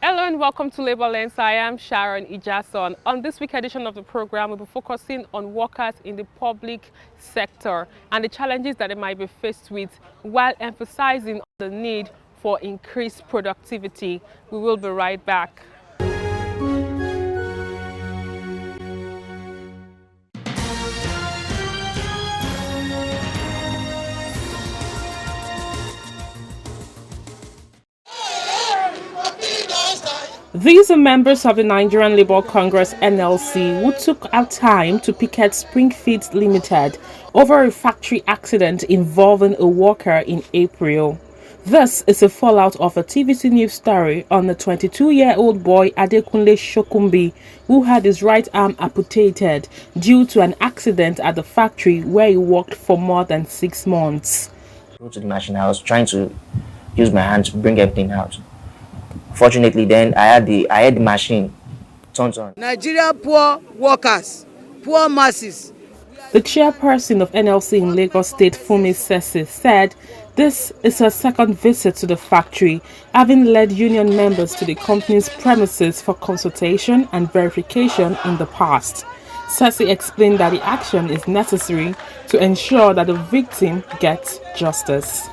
Hello and welcome to Labour Lens. I am Sharon Ijason. On this week edition of the program, we'll be focusing on workers in the public sector and the challenges that they might be faced with while emphasizing the need for increased productivity. We will be right back. These are members of the Nigerian Labour Congress (NLC) who took out time to picket Springfields Limited over a factory accident involving a worker in April. This is a fallout of a TVC News story on the 22-year-old boy Adekunle Shokumbi, who had his right arm amputated due to an accident at the factory where he worked for more than 6 months. Go to the machine. I was trying to use my hand to bring everything out. Fortunately, then I had the machine turned on. Nigeria poor workers, poor masses. The chairperson of NLC in Lagos State, Fumi Sese, said this is her second visit to the factory, having led union members to the company's premises for consultation and verification in the past. Sese explained that the action is necessary to ensure that the victim gets justice.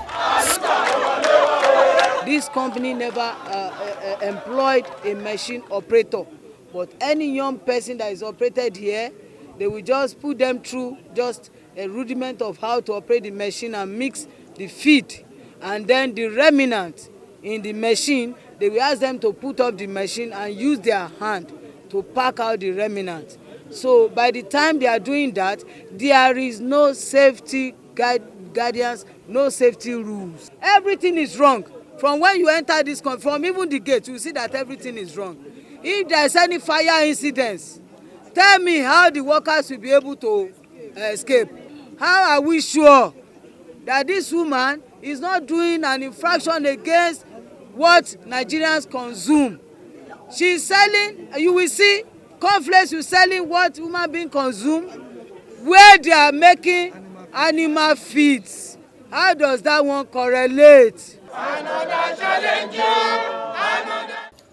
This company never employed a machine operator, but any young person that is operated here, they will just put them through just a rudiment of how to operate the machine and mix the feed, and then the remnant in the machine, they will ask them to put up the machine and use their hand to pack out the remnant. So by the time they are doing that, there is no safety guidance, no safety rules. Everything is wrong. From when you enter this company, from even the gate, you see that everything is wrong. If there is any fire incidents, tell me how the workers will be able to escape. How are we sure that this woman is not doing an infraction against what Nigerians consume? She's selling, you will see, cornflakes will selling what human being consume, where they are making animal feeds. How does that one correlate?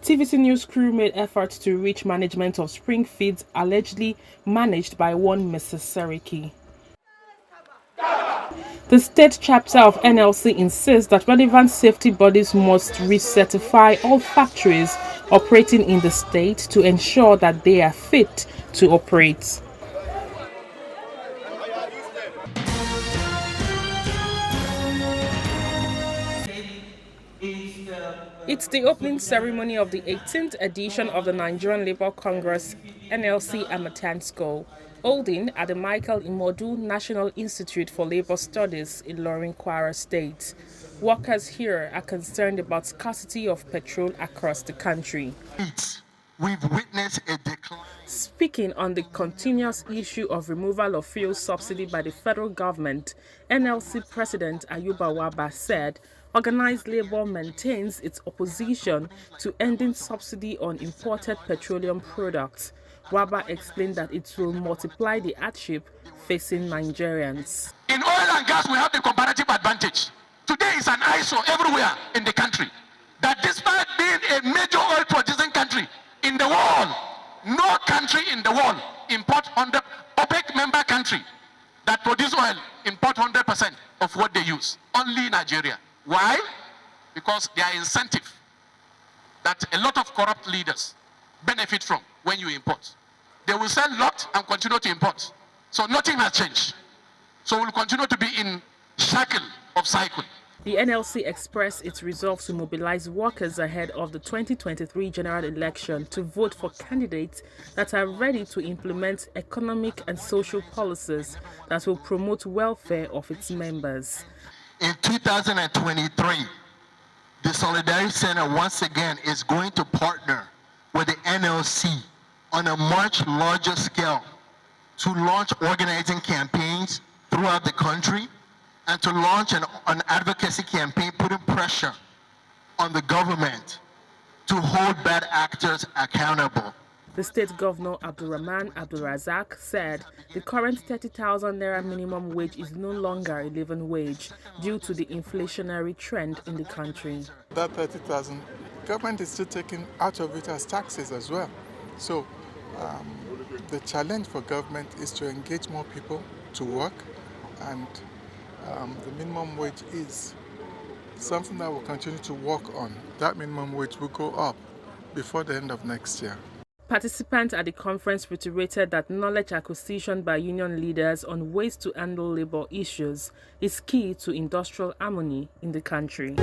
TVC News crew made efforts to reach management of Springfields, allegedly managed by one Mrs. Seriki. The state chapter of NLC insists that relevant safety bodies must recertify all factories operating in the state to ensure that they are fit to operate. It's the opening ceremony of the 18th edition of the Nigerian Labour Congress (NLC) Amatansko, holding at the Michael Imodu National Institute for Labour Studies in Ilorin, Kwara State. Workers here are concerned about scarcity of petrol across the country. We've witnessed a decline. Speaking on the continuous issue of removal of fuel subsidy by the federal government, NLC President Ayuba Waba said organized labor maintains its opposition to ending subsidy on imported petroleum products. Waba explained that it will multiply the hardship facing Nigerians. In oil and gas, we have the comparative advantage. Today is an ISO everywhere in the country that despite being a major oil producing country in the world, no country in the world import 100 OPEC member country that produce oil import 100% of what they use. Only Nigeria. Why? Because there are incentive that a lot of corrupt leaders benefit from when you import. They will sell lot and continue to import. So nothing has changed. So we'll continue to be in shackle of cycle. The NLC expressed its resolve to mobilize workers ahead of the 2023 general election to vote for candidates that are ready to implement economic and social policies that will promote welfare of its members. In 2023, the Solidarity Center once again is going to partner with the NLC on a much larger scale to launch organizing campaigns throughout the country and to launch an advocacy campaign putting pressure on the government to hold bad actors accountable. The state governor Abdulrahman Abdulrazak said the current 30,000 naira minimum wage is no longer a living wage due to the inflationary trend in the country. That 30,000 government is still taking out of it as taxes as well. So the challenge for government is to engage more people to work, and the minimum wage is something that we'll continue to work on. That minimum wage will go up before the end of next year. Participants at the conference reiterated that knowledge acquisition by union leaders on ways to handle labor issues is key to industrial harmony in the country.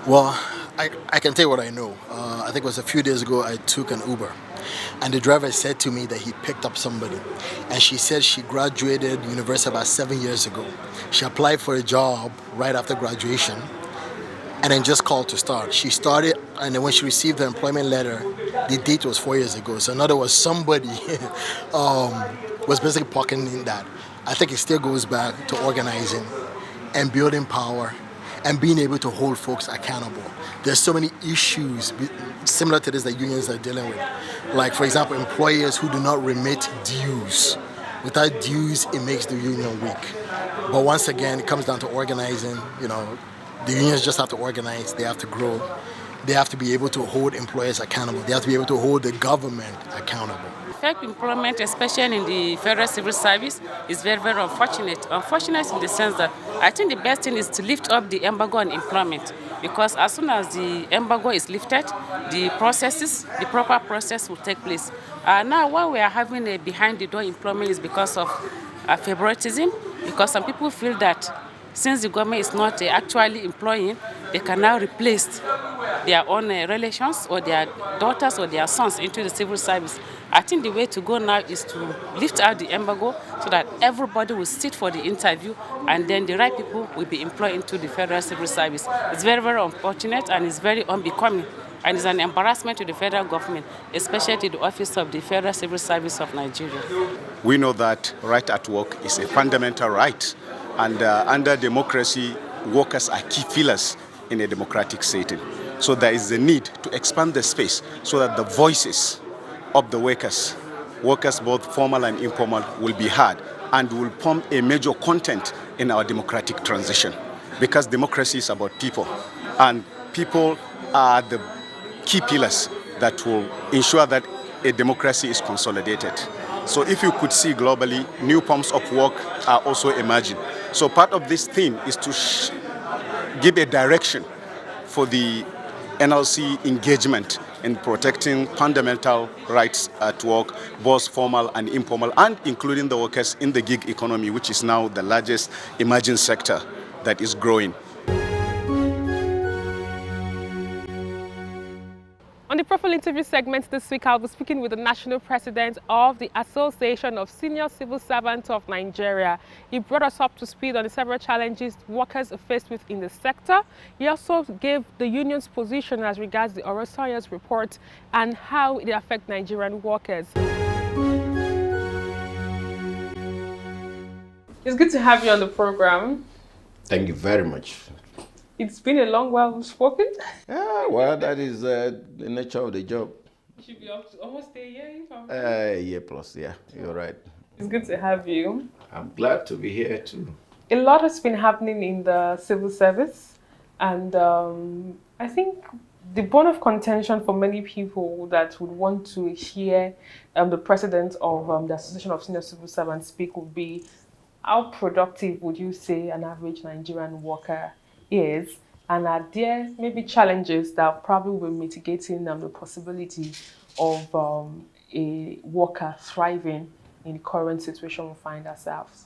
Well, I can tell you what I know. I think it was a few days ago I took an Uber, and the driver said to me that he picked up somebody, and she said she graduated university about 7 years ago. She applied for a job right after graduation and then just called to start. She started, and then when she received the employment letter, the date was 4 years ago. So in other words, somebody was basically pocketing that. I think it still goes back to organizing and building power and being able to hold folks accountable. There's so many issues similar to this that unions are dealing with. Like, for example, employers who do not remit dues. Without dues, it makes the union weak. But once again, it comes down to organizing. The unions just have to organize, they have to grow, they have to be able to hold employers accountable, they have to be able to hold the government accountable. Fake employment, especially in the federal civil service, is very, very unfortunate. Unfortunate in the sense that I think the best thing is to lift up the embargo on employment, because as soon as the embargo is lifted, the proper process will take place. Now, why we are having a behind-the-door employment is because of favoritism, because some people feel that since the government is not actually employing, they can now replace their own relations or their daughters or their sons into the civil service. I think the way to go now is to lift out the embargo so that everybody will sit for the interview, and then the right people will be employed into the federal civil service. It's very, very unfortunate, and it's very unbecoming, and it's an embarrassment to the federal government, especially to the office of the Federal Civil Service of Nigeria. We know that right at work is a fundamental right, and under democracy, workers are key pillars in a democratic setting. So there is a need to expand the space so that the voices of the workers both formal and informal, will be heard and will form a major content in our democratic transition. Because democracy is about people, and people are the key pillars that will ensure that a democracy is consolidated. So if you could see globally, new forms of work are also emerging. So part of this theme is to give a direction for the NLC engagement in protecting fundamental rights at work, both formal and informal, and including the workers in the gig economy, which is now the largest emerging sector that is growing. On the profile interview segment this week, I'll be speaking with the national president of the Association of Senior Civil Servants of Nigeria. He brought us up to speed on the several challenges workers are faced with in the sector. He also gave the union's position as regards the Orosayas report and how it affects Nigerian workers. It's good to have you on the program. Thank you very much. It's been a long while we've spoken. Yeah, well, that is the nature of the job. It should be up to almost a year. A year plus, yeah, you're right. It's good to have you. I'm glad to be here too. A lot has been happening in the civil service, and I think the bone of contention for many people that would want to hear the president of the Association of Senior Civil Servants speak would be, how productive would you say an average Nigerian worker is, and are there maybe challenges that probably will be mitigating the possibility of a worker thriving in the current situation we find ourselves?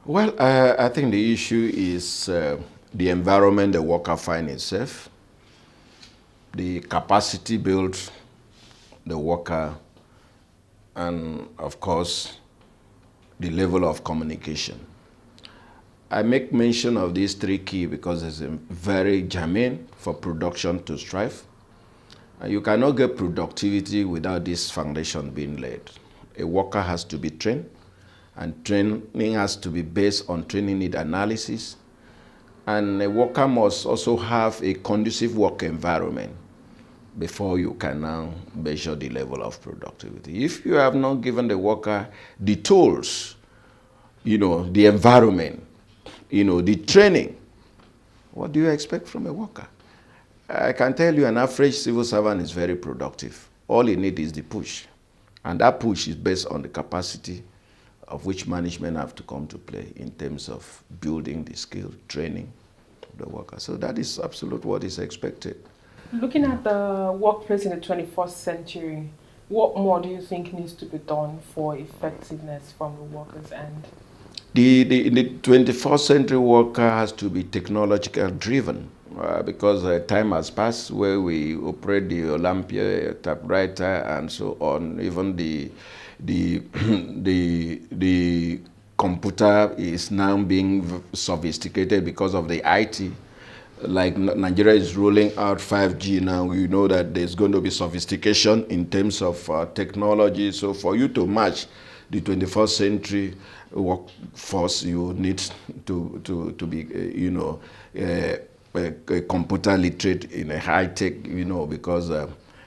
Well, I think the issue is the environment the worker finds itself, the capacity built the worker, and of course, the level of communication. I make mention of these three key because it's very germane for production to strive. And you cannot get productivity without this foundation being laid. A worker has to be trained, and training has to be based on training need analysis. And a worker must also have a conducive work environment before you can now measure the level of productivity. If you have not given the worker the tools, the environment, the training, What do you expect from a worker? I can tell you an average civil servant is very productive. All he needs is the push. And that push is based on the capacity of which management have to come to play in terms of building the skill, training the worker. So that is absolute what is expected. Looking at the workplace in the 21st century, what more do you think needs to be done for effectiveness from the workers' end? The 21st century worker has to be technological driven because time has passed where we operate the Olympia typewriter and so on. Even the the computer is now being sophisticated because of the IT. Like Nigeria is rolling out 5G now, you know that there's going to be sophistication in terms of technology. So for you to match the 21st century workforce, you need to be, a computer literate in a high tech, because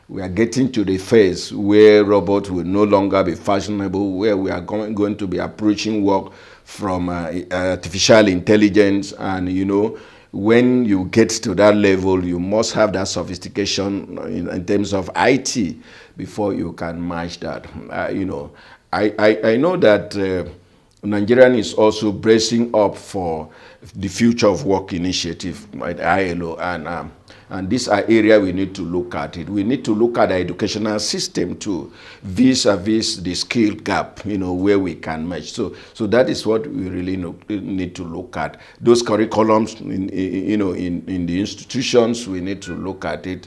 we are getting to the phase where robots will no longer be fashionable, where we are going to be approaching work from artificial intelligence. And, when you get to that level, you must have that sophistication in terms of IT before you can match that. I know that Nigerian is also bracing up for the Future of Work initiative by the ILO, and these are areas we need to look at it. We need to look at the educational system too, vis-a-vis the skill gap, where we can match. So that is what we really need to look at. Those curriculums, in the institutions, we need to look at it,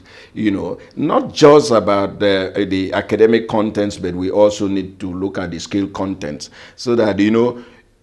not just about the academic contents, but we also need to look at the skill contents so that,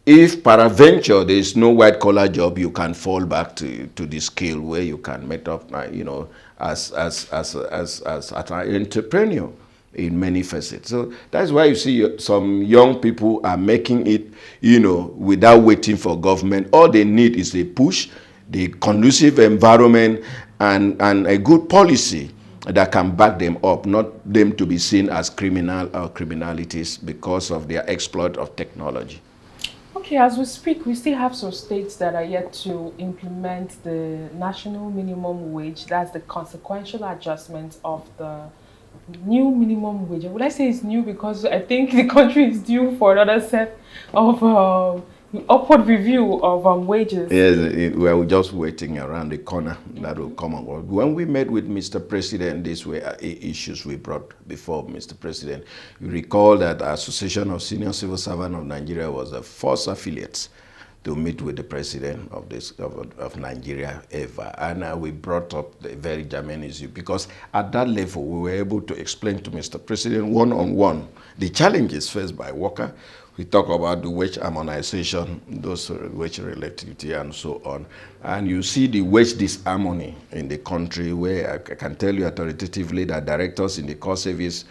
if peradventure there is no white collar job, you can fall back to the skill where you can meet up, as an entrepreneur in many facets. So that's why you see some young people are making it, without waiting for government. All they need is a push, the conducive environment, and a good policy that can back them up, not them to be seen as criminal or criminalities because of their exploit of technology. Okay, as we speak, we still have some states that are yet to implement the national minimum wage. That's the consequential adjustment of the new minimum wage. Would I say it's new because I think the country is due for another set of upward review of wages? Yes, we are just waiting around the corner that will come on board. When we met with Mr. President, these were issues we brought before Mr. President. You recall that the Association of Senior Civil Servants of Nigeria was the first affiliate to meet with the president of Nigeria ever. And we brought up the very germane issue because at that level, we were able to explain to Mr. President one-on-one the challenges faced by workers. We talk about the wage harmonization, those wage relativity, and so on. And you see the wage disharmony in the country, where I can tell you authoritatively that directors in the core service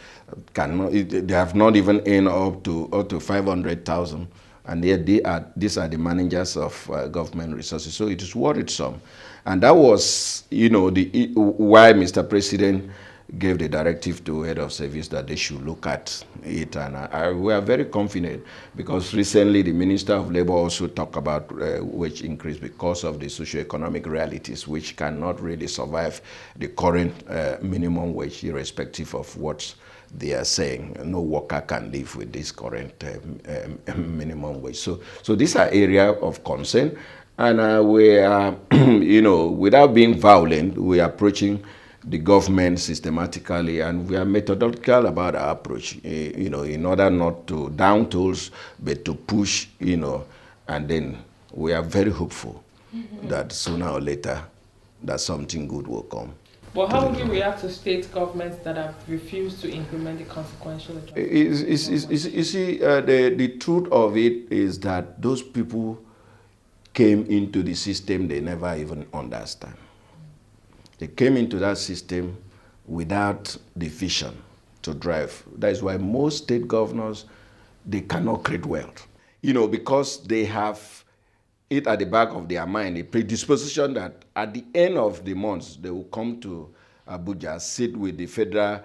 they have not even earned up to 500,000. And yet these are the managers of government resources. So it is worrisome. And that was, why Mr. President gave the directive to head of service that they should look at it. And we are very confident because recently the Minister of Labor also talked about wage increase because of the socioeconomic realities which cannot really survive the current minimum wage irrespective of what they are saying. No worker can live with this current minimum wage. So these are areas of concern. And we are, without being violent, we are approaching the government systematically, and we are methodological about our approach, in order not to down tools, but to push, and then we are very hopeful that sooner or later that something good will come. But how would you react to state governments that have refused to implement the consequential adjustment? You see, the truth of it is that those people came into the system they never even understand. They came into that system without the vision to drive. That is why most state governors, they cannot create wealth. Because they have it at the back of their mind, a predisposition that at the end of the month, they will come to Abuja, sit with the federal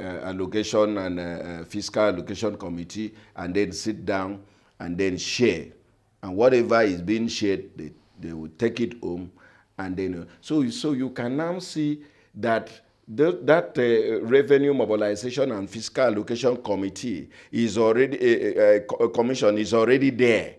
allocation and fiscal allocation committee, and then sit down and then share. And whatever is being shared, They will take it home, and then so you can now see that that revenue mobilization and fiscal allocation committee is already a commission is already there,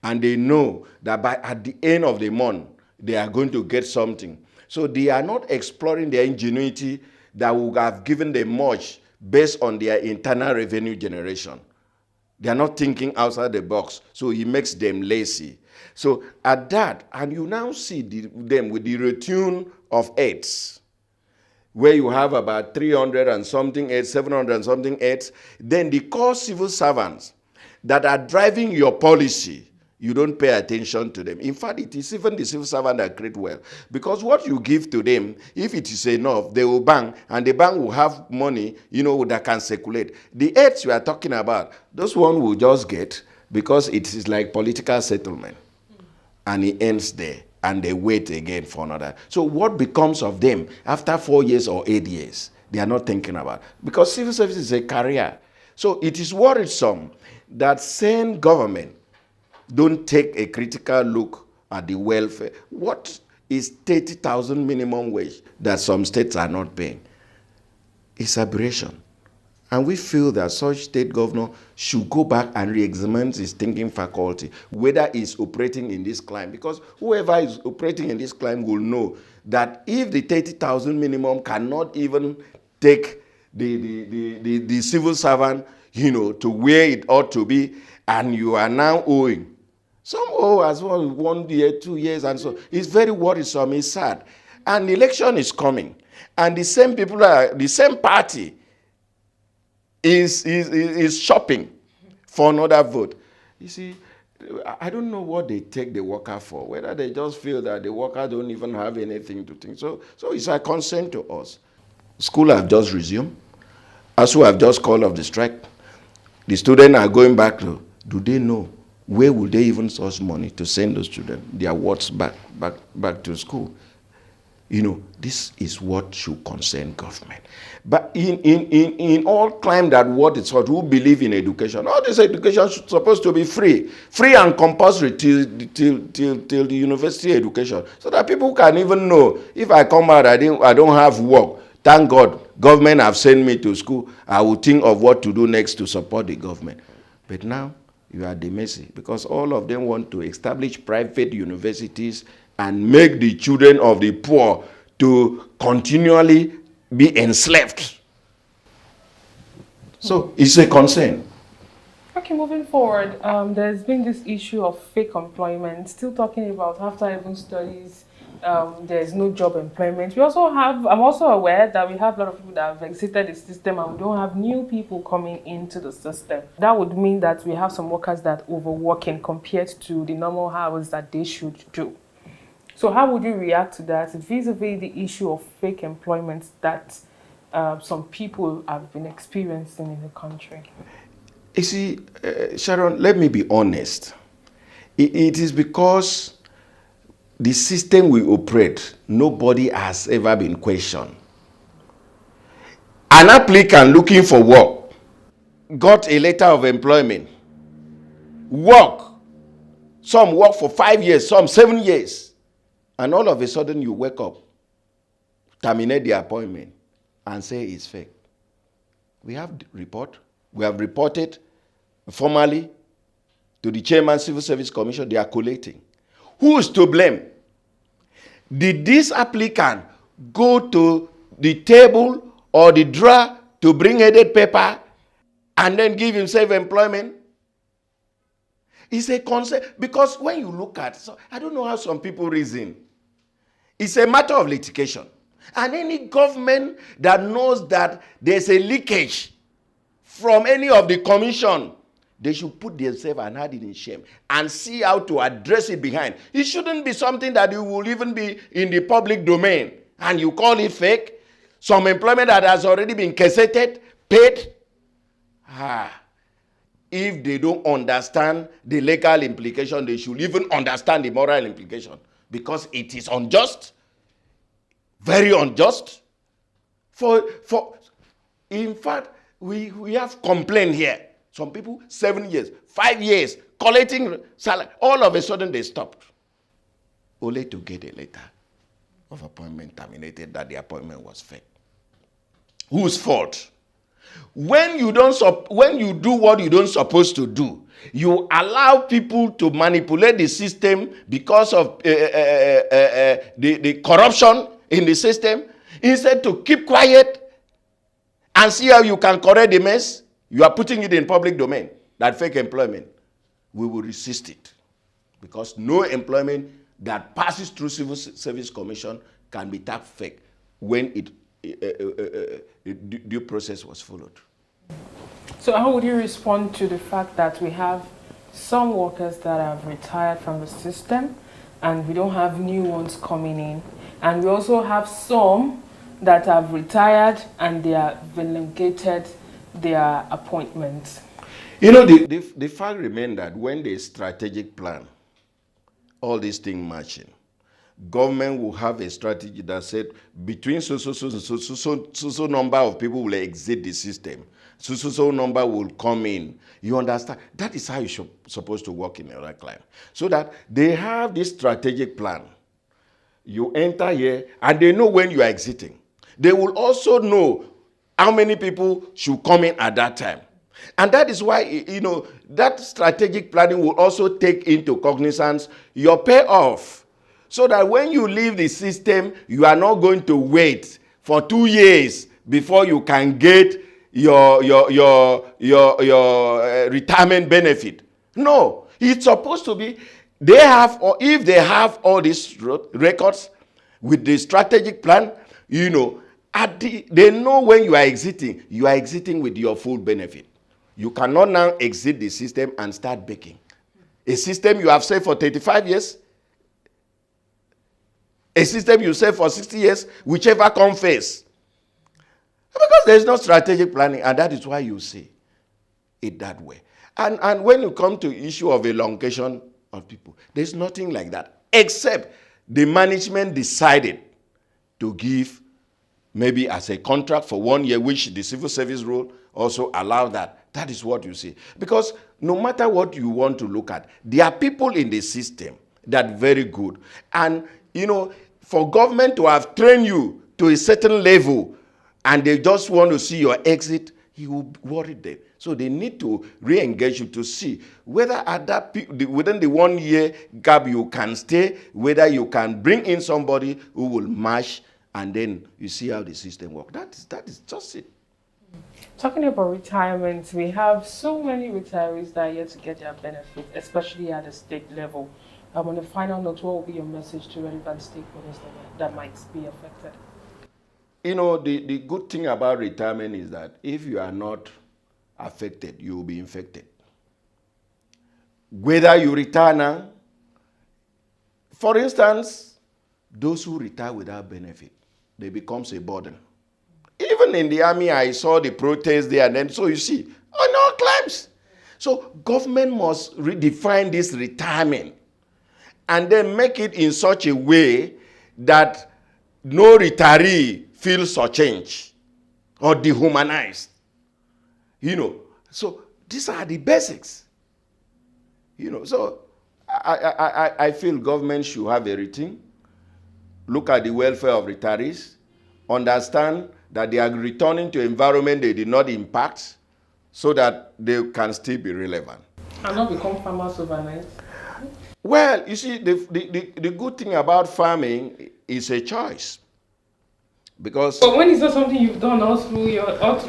and they know that at the end of the month they are going to get something. So they are not exploring their ingenuity that would have given them much based on their internal revenue generation. They are not thinking outside the box, so it makes them lazy. So at that, and you now see them with the retune of aids, where you have about 300 and something aids, 700 and something aids, then the core civil servants that are driving your policy, you don't pay attention to them. In fact, it is even the civil servant that create wealth. Because what you give to them, if it is enough, they will bank, and the bank will have money, that can circulate. The aids you are talking about, those one will just get because it is like political settlement. And it ends there, and they wait again for another. So what becomes of them after 4 years or 8 years? They are not thinking about. Because civil service is a career. So it is worrisome that same government don't take a critical look at the welfare. What is 30,000 minimum wage that some states are not paying? It's aberration. And we feel that such state governor should go back and re-examine his thinking faculty, whether he's operating in this climate. Because whoever is operating in this climate will know that if the 30,000 minimum cannot even take the civil servant, to where it ought to be, and you are now owing. Some owe as well 1 year, 2 years, and so it's very worrisome. It's sad. And the election is coming, and the same party is shopping for another vote. You see, I don't know what they take the worker for, whether they just feel that the worker don't even have anything to think. So it's a concern to us. School have just resumed. ASU have just called off the strike. The students are going back to, do they know where will they even source money to send those students, their wards back to school? This is what should concern government. But in all climb that what it's what who believe in education, all this education is supposed to be free and compulsory till the university education, so that people can even know, if I come out, I don't have work. Thank God, government have sent me to school. I will think of what to do next to support the government. But now you are the mercy, because all of them want to establish private universities and make the children of the poor to continually be enslaved. So it's a concern. Okay, moving forward, there's been this issue of fake employment, still talking about after even studies, there's no job employment. I'm also aware that we have a lot of people that have exited the system, and we don't have new people coming into the system. That would mean that we have some workers that overworking compared to the normal hours that they should do. So how would you react to that vis-a-vis the issue of fake employment that some people have been experiencing in the country? You see, Sharon, let me be honest. It is because the system we operate, nobody has ever been questioned. An applicant looking for work got a letter of employment. Work. Some work for 5 years, some 7 years. And all of a sudden you wake up, terminate the appointment, and say it's fake. We have reported formally to the Chairman Civil Service Commission. They are collating. Who is to blame? Did this applicant go to the table or the drawer to bring headed paper and then give himself employment? It's a concern, because when you look at, so I don't know how some people reason. It's a matter of litigation. And any government that knows that there's a leakage from any of the commission, they should put themselves and hide it in shame and see how to address it behind. It shouldn't be something that it will even be in the public domain and you call it fake. Some employment that has already been cassetted, paid. If they don't understand the legal implication, they should even understand the moral implication, because it is unjust, very unjust. In fact, we have complaint here. Some people 7 years, 5 years, collecting salary. All of a sudden they stopped. only to get a letter of appointment terminated that the appointment was fake. Whose fault? When you do what you don't supposed to do, you allow people to manipulate the system because of the corruption in the system. Instead to keep quiet and see how you can correct the mess, you are putting it in public domain, that fake employment. We will resist it because no employment that passes through Civil Service Commission can be tagged fake when due process was followed. So how would you respond to the fact that we have some workers that have retired from the system and we don't have new ones coming in, and we also have some that have retired and they have vindicated their appointments? You know, the fact remains that when the strategic plan, all these things matching, government will have a strategy that said between so number of people will exit the system, so number will come in. You understand? That is how you're supposed to work in a right climate. So that they have this strategic plan. You enter here and they know when you are exiting. They will also know how many people should come in at that time. And that is why, you know, that strategic planning will also take into cognizance your payoff. So that when you leave the system, you are not going to wait for 2 years before you can get your retirement benefit. No, it's supposed to be they have, or if they have all these records with the strategic plan, you know, they know when you are exiting with your full benefit. You cannot now exit the system and start baking. A system you have saved for 35 years, a system you save for 60 years, whichever comes first. Because there's no strategic planning, and that is why you see it that way. And when you come to issue of elongation of people, there's nothing like that, except the management decided to give maybe as a contract for 1 year, which the civil service rule also allow that. That is what you see. Because no matter what you want to look at, there are people in the system that are very good. And, you know, for government to have trained you to a certain level and they just want to see your exit, you will worry them. So they need to re-engage you to see whether at that within the 1 year gap you can stay, whether you can bring in somebody who will match, and then you see how the system works. That is just it. Talking about retirement, we have so many retirees that are yet to get their benefits, especially at the state level. On a final note, what will be your message to relevant stakeholders that might be affected? You know, the good thing about retirement is that if you are not affected, you will be infected. Whether you retire now, for instance, those who retire without benefit, they becomes a burden. Even in the army, I saw the protest there, and then so you see, on all climes. So government must redefine this retirement and then make it in such a way that no retiree feels shortchanged or dehumanized. You know, so these are the basics. You know, so I feel government should have everything. Look at the welfare of retirees. Understand that they are returning to environment they did not impact so that they can still be relevant. And not become farmers overnight? Well, you see, the good thing about farming is a choice. Because but when it's not something you've done all through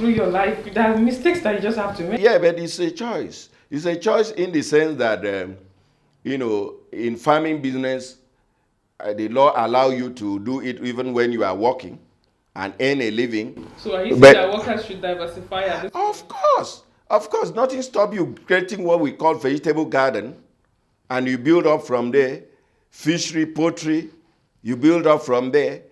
your life, there are mistakes that you just have to make. Yeah, but it's a choice. It's a choice in the sense that, you know, in farming business, the law allow you to do it even when you are working and earn a living. So are you saying that workers should diversify at this point? Of course. Nothing stops you creating what we call vegetable garden, and you build up from there. Fishery, poultry, you build up from there.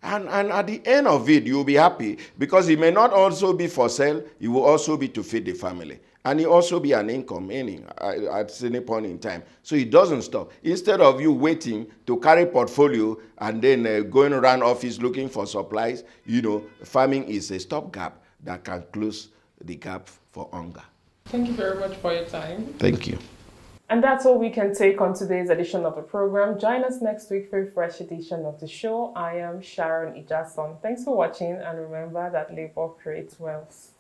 And at the end of it, you'll be happy because it may not also be for sale. It will also be to feed the family. And it also be an income earning at any point in time. So it doesn't stop. Instead of you waiting to carry portfolio and then going around office looking for supplies, you know, farming is a stopgap that can close the gap for hunger. Thank you very much for your time. Thank you. And that's all we can take on today's edition of the program. Join us next week for a fresh edition of the show. I am Sharon Ijason. Thanks for watching, and remember that labor creates wealth.